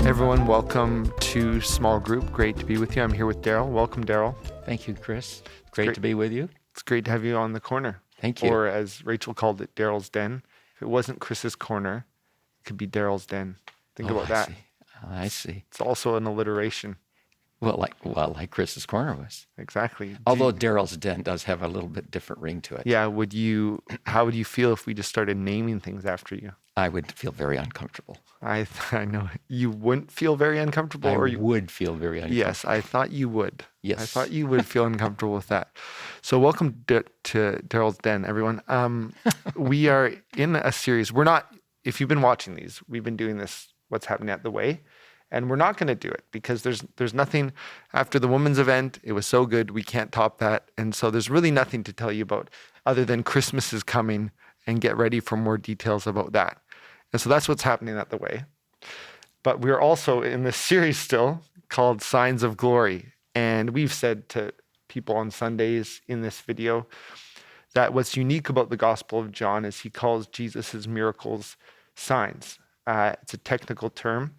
Everyone, welcome to Small Group. Great to be with you. I'm here with Daryl. Welcome, Daryl. Thank you, Chris. Great to be with you. It's great to have you on the corner. Thank you. Or as Rachel called it, Daryl's Den. If it wasn't Chris's corner, it could be Daryl's Den. Think about that. I see. It's also an alliteration. Well, like Chris's corner was. Exactly. Although Daryl's Den does have a little bit different ring to it. Yeah. How would you feel if we just started naming things after you? I would feel very uncomfortable. I know you wouldn't feel very uncomfortable, I or you would feel very uncomfortable. Yes, I thought you would. Yes. I thought you would feel uncomfortable with that. So welcome to Daryl's Den, everyone. We are in a series. We're not, if you've been watching these, we've been doing this, What's Happening at the Way, and we're not going to do it because there's nothing after the women's event. It was so good. We can't top that. And so there's really nothing to tell you about other than Christmas is coming and get ready for more details about that. And so that's what's happening at the Way. But we're also in this series still called Signs of Glory. And we've said to people on Sundays in this video that what's unique about the Gospel of John is he calls Jesus' miracles signs. It's a technical term.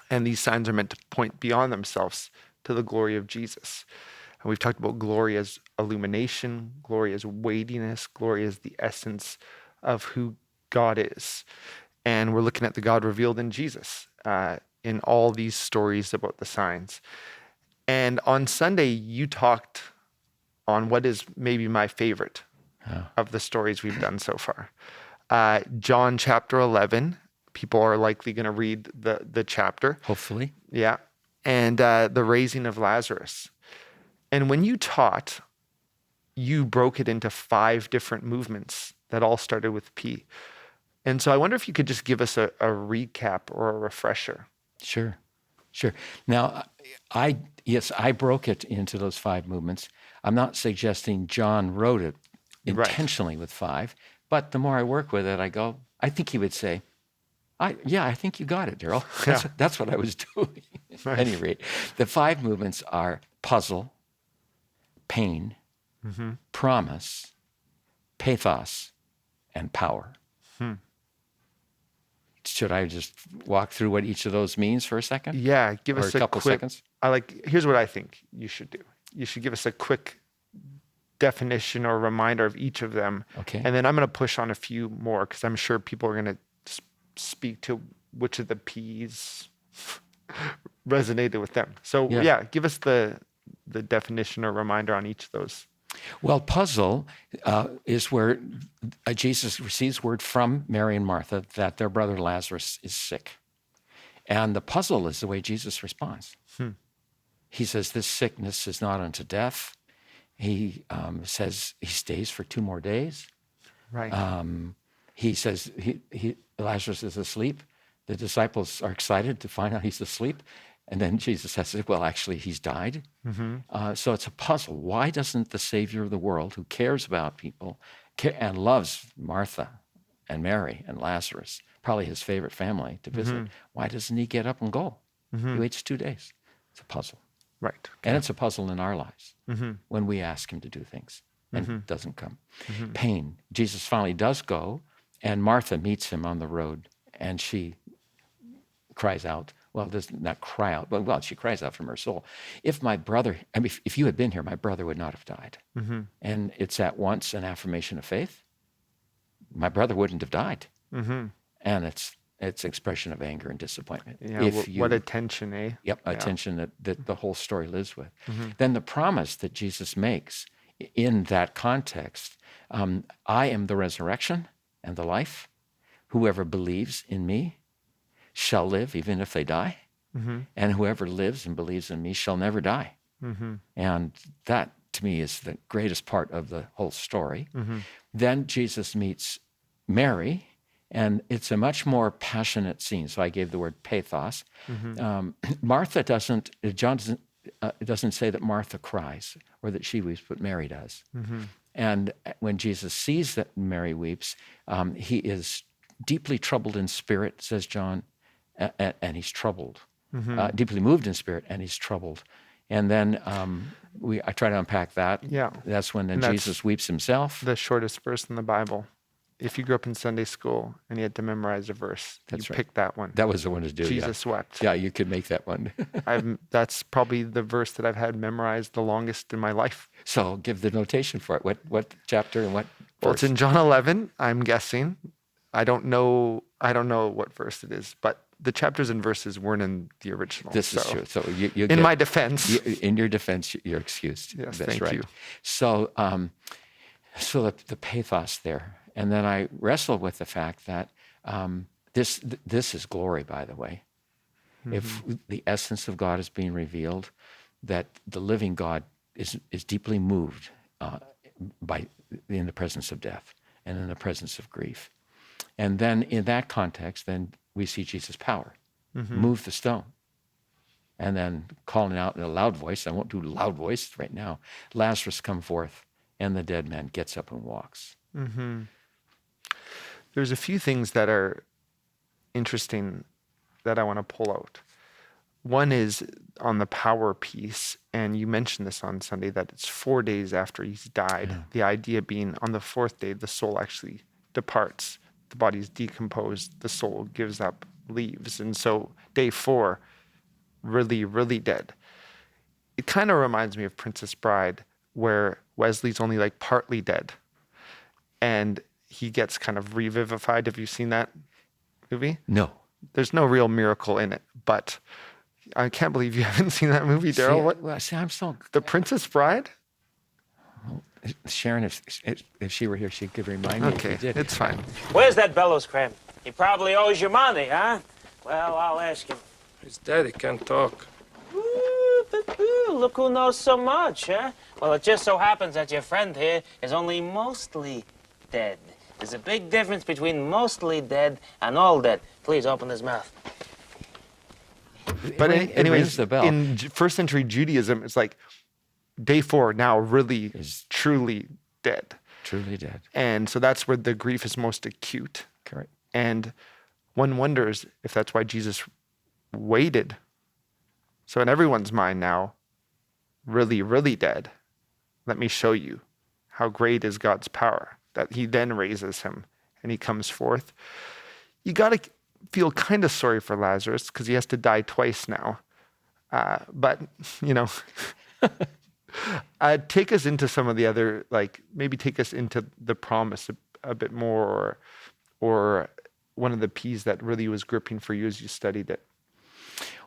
And these signs are meant to point beyond themselves to the glory of Jesus. And we've talked about glory as illumination, glory as weightiness, glory as the essence of who God is. And we're looking at the God revealed in Jesus in all these stories about the signs. And on Sunday, you talked on what is maybe my favorite of the stories we've done so far. John chapter 11. People are likely going to read the chapter. Hopefully. Yeah. And the raising of Lazarus. And when you taught, you broke it into 5 different movements that all started with P. And so I wonder if you could just give us a recap or a refresher. Sure. Now, I broke it into those 5 movements. I'm not suggesting John wrote it intentionally with 5, but the more I work with it, I think he would say, I think you got it, Daryl. That's what I was doing. At any rate, the 5 movements are puzzle, pain, promise, pathos, and power. Should I just walk through what each of those means for a second? Yeah, give us a couple seconds. Here's what I think you should do. You should give us a quick definition or reminder of each of them. Okay. And then I'm going to push on a few more because I'm sure people are going to speak to which of the P's resonated with them. So give us the definition or reminder on each of those. Well, puzzle is where Jesus receives word from Mary and Martha that their brother Lazarus is sick. And the puzzle is the way Jesus responds. He says, this sickness is not unto death. He says he stays for 2 more days. Right. He says Lazarus is asleep. The disciples are excited to find out he's asleep. And then Jesus says, well, actually, he's died. So it's a puzzle. Why doesn't the Savior of the world, who cares about people and loves Martha and Mary and Lazarus, probably his favorite family to visit, why doesn't he get up and go? He waits 2 days. It's a puzzle. Right. Okay. And it's a puzzle in our lives when we ask him to do things and it doesn't come. Pain. Jesus finally does go, and Martha meets him on the road, and she cries out. Well, does not cry out, but she cries out from her soul. If you had been here, my brother would not have died. And it's at once an affirmation of faith. My brother wouldn't have died. And it's expression of anger and disappointment. Yeah, what a tension, eh? Yep, a tension that the whole story lives with. Then the promise that Jesus makes in that context, I am the resurrection and the life. Whoever believes in me shall live even if they die. And whoever lives and believes in me shall never die. And that, to me, is the greatest part of the whole story. Then Jesus meets Mary, and it's a much more passionate scene. So I gave the word pathos. Martha doesn't, John doesn't say that Martha cries or that she weeps, but Mary does. And when Jesus sees that Mary weeps, he is deeply troubled in spirit, says John, and he's troubled, deeply moved in spirit, and he's troubled. And then I try to unpack that. Yeah. That's when Jesus weeps himself. The shortest verse in the Bible if you grew up in Sunday school and you had to memorize a verse, That's you right. picked that one. That was the one to do. Jesus wept. Yeah, you could make that one. That's probably the verse that I've had memorized the longest in my life. So give the notation for it. What chapter and what verse? Well, it's in John 11, I'm guessing. I don't know what verse it is, but the chapters and verses weren't in the original. This is true. So you in my defense. In your defense, you're excused. Yes, That's thank right. you. So, so the pathos there, and then I wrestle with the fact that this is glory, by the way. If the essence of God is being revealed, that the living God is deeply moved in the presence of death and in the presence of grief. And then in that context, then we see Jesus' power move the stone. And then calling out in a loud voice, I won't do loud voice right now, Lazarus, come forth. And the dead man gets up and walks. There's a few things that are interesting that I want to pull out. One is on the power piece, and you mentioned this on Sunday, that it's 4 days after he's died. Yeah. The idea being on the fourth day, the soul actually departs. The body's decomposed, the soul gives up, leaves. And so day 4, really, really dead. It kind of reminds me of Princess Bride, where Wesley's only like partly dead. And he gets kind of revivified. Have you seen that movie? No. There's no real miracle in it, but I can't believe you haven't seen that movie, Daryl. Well, I'm so... The Princess Bride? Well, Sharon, if she were here, she could remind me. Okay, it's fine. Where's that bellows crab? He probably owes you money, huh? Well, I'll ask him. His daddy can't talk. Ooh, look who knows so much, huh? Well, it just so happens that your friend here is only mostly dead. There's a big difference between mostly dead and all dead. Please open his mouth. But anyways, in first century Judaism, it's like day 4 now really is truly dead. Truly dead. And so that's where the grief is most acute. Correct. And one wonders if that's why Jesus waited. So in everyone's mind now, really, really dead, let me show you how great is God's power, that he then raises him and he comes forth. You got to feel kind of sorry for Lazarus because he has to die twice now. But, take us into some of the other, maybe take us into the promise a bit more, or one of the P's that really was gripping for you as you studied it.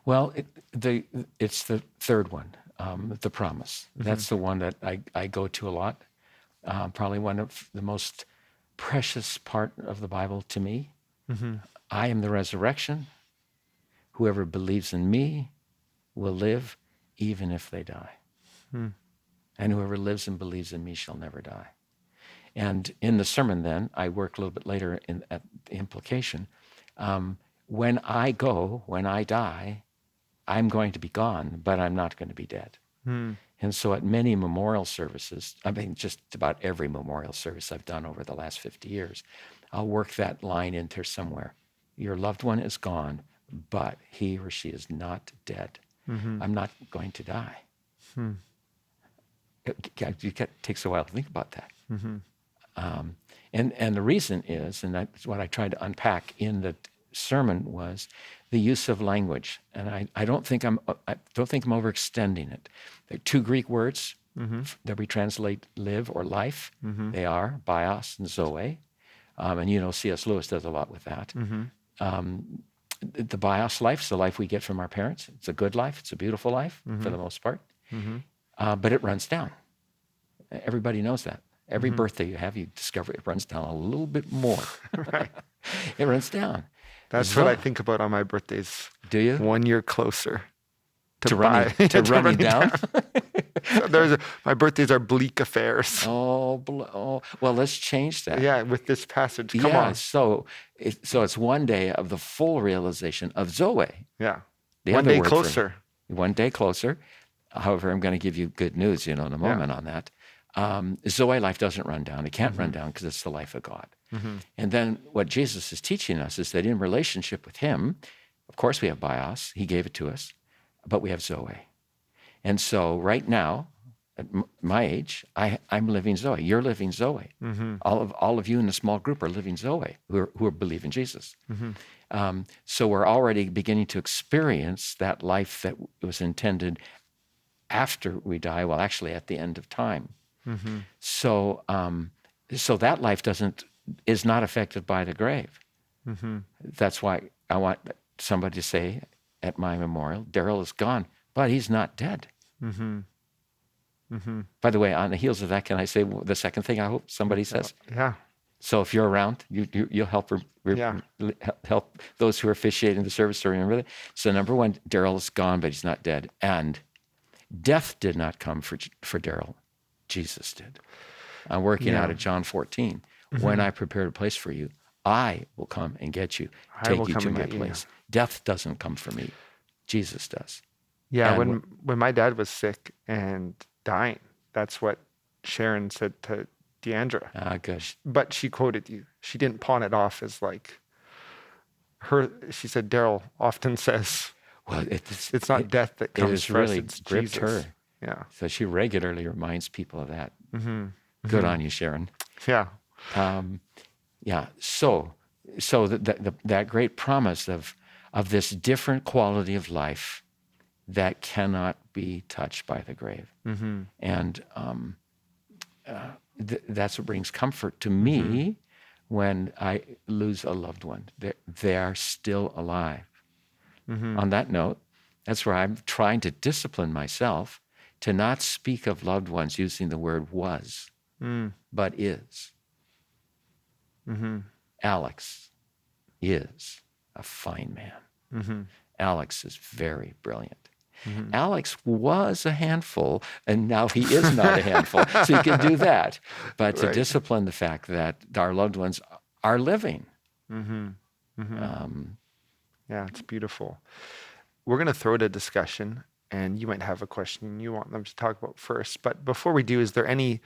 Well, it's the third one, the promise. That's the one that I go to a lot. Probably one of the most precious part of the Bible to me. I am the resurrection. Whoever believes in me will live even if they die. And whoever lives and believes in me shall never die. And in the sermon then, I work a little bit later at the implication. When I die, I'm going to be gone, but I'm not going to be dead. And so at many memorial services, just about every memorial service I've done over the last 50 years, I'll work that line into somewhere. Your loved one is gone, but he or she is not dead. I'm not going to die. It takes a while to think about that. And the reason is, and that's what I tried to unpack in the sermon, was the use of language. And I don't think I'm overextending it. There are 2 Greek words that we translate live or life. They are bios and zoe. And C.S. Lewis does a lot with that. The bios life is the life we get from our parents. It's a good life. It's a beautiful life for the most part. But it runs down. Everybody knows that. Every birthday you have, you discover it runs down a little bit more. Right. It runs down. That's what I think about on my birthdays. Do you? 1 year closer to running down. So my birthdays are bleak affairs. Oh, well, let's change that. Yeah, with this passage. Come on. So it's 1 day of the full realization of Zoe. Yeah. The 1 day closer. 1 day closer. However, I'm going to give you good news, in a moment on that. Zoe life doesn't run down. It can't run down because it's the life of God. And then what Jesus is teaching us is that in relationship with him, of course we have bios. He gave it to us. But we have Zoe. And so right now, at my age, I'm living Zoe. You're living Zoe. All of you in the small group are living Zoe, who are believing Jesus. So we're already beginning to experience that life that was intended after we die. Well, actually, at the end of time. So so that life is not affected by the grave. That's why I want somebody to say at my memorial, Daryl is gone, but he's not dead. By the way, on the heels of that, can I say the second thing I hope somebody says? Yeah. So if you're around, you'll help help those who are officiating the service to remember that. So number one, Daryl is gone, but he's not dead. And death did not come for Daryl. Jesus did. I'm working out of John 14. When I prepared a place for you, I will come and get you, take you to my place. Death doesn't come for me. Jesus does. Yeah, And when my dad was sick and dying, that's what Sharon said to Deandra. Good. But she quoted you. She didn't pawn it off as like her. She said, Daryl often says, Well, it's not death that comes it has for us, really it's gripped Jesus. her. Yeah. So she regularly reminds people of that. Good on you, Sharon. Yeah. Yeah. So that great promise of this different quality of life that cannot be touched by the grave, and that's what brings comfort to me when I lose a loved one. They are still alive. On that note, that's where I'm trying to discipline myself to not speak of loved ones using the word was, but is. Alex is a fine man. Alex is very brilliant. Alex was a handful, and now he is not a handful. So you can do that. But to discipline the fact that our loved ones are living. Yeah, it's beautiful. We're going to throw it a discussion, and you might have a question you want them to talk about first. But before we do, is there any,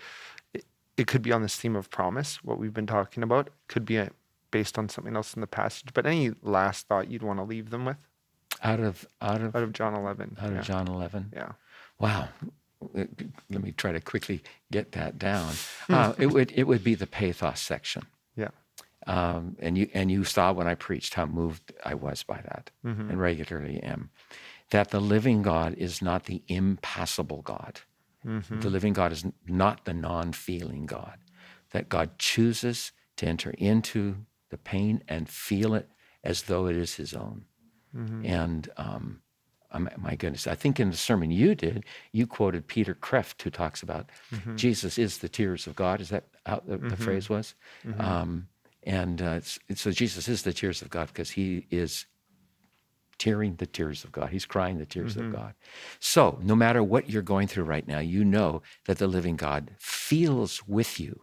it could be on this theme of promise, what we've been talking about. It could be based on something else in the passage. But any last thought you'd want to leave them with? Out of John 11. Out of John 11? Yeah. Wow. Let me try to quickly get that down. It would be the pathos section. Yeah. And you saw when I preached how moved I was by that, and regularly am. That the living God is not the impassible God. The living God is not the non-feeling God. That God chooses to enter into the pain and feel it as though it is his own. And my goodness, I think in the sermon you did, you quoted Peter Kreeft, who talks about Jesus is the tears of God. Is that how the phrase was? So Jesus is the tears of God because he is tearing the tears of God. He's crying the tears of God. So no matter what you're going through right now, you know that the living God feels with you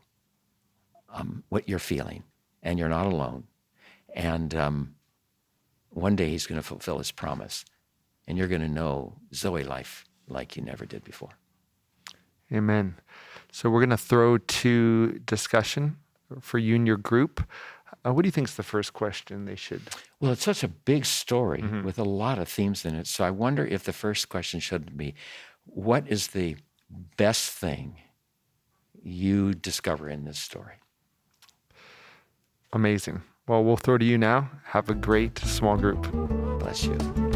what you're feeling, and you're not alone. And one day he's going to fulfill his promise, and you're going to know Zoe life like you never did before. Amen. So we're going to throw to discussion for you and your group. What do you think is the first question they should? Well, it's such a big story with a lot of themes in it. So I wonder if the first question should be, what is the best thing you discover in this story? Amazing. Well, we'll throw to you now. Have a great small group. Bless you.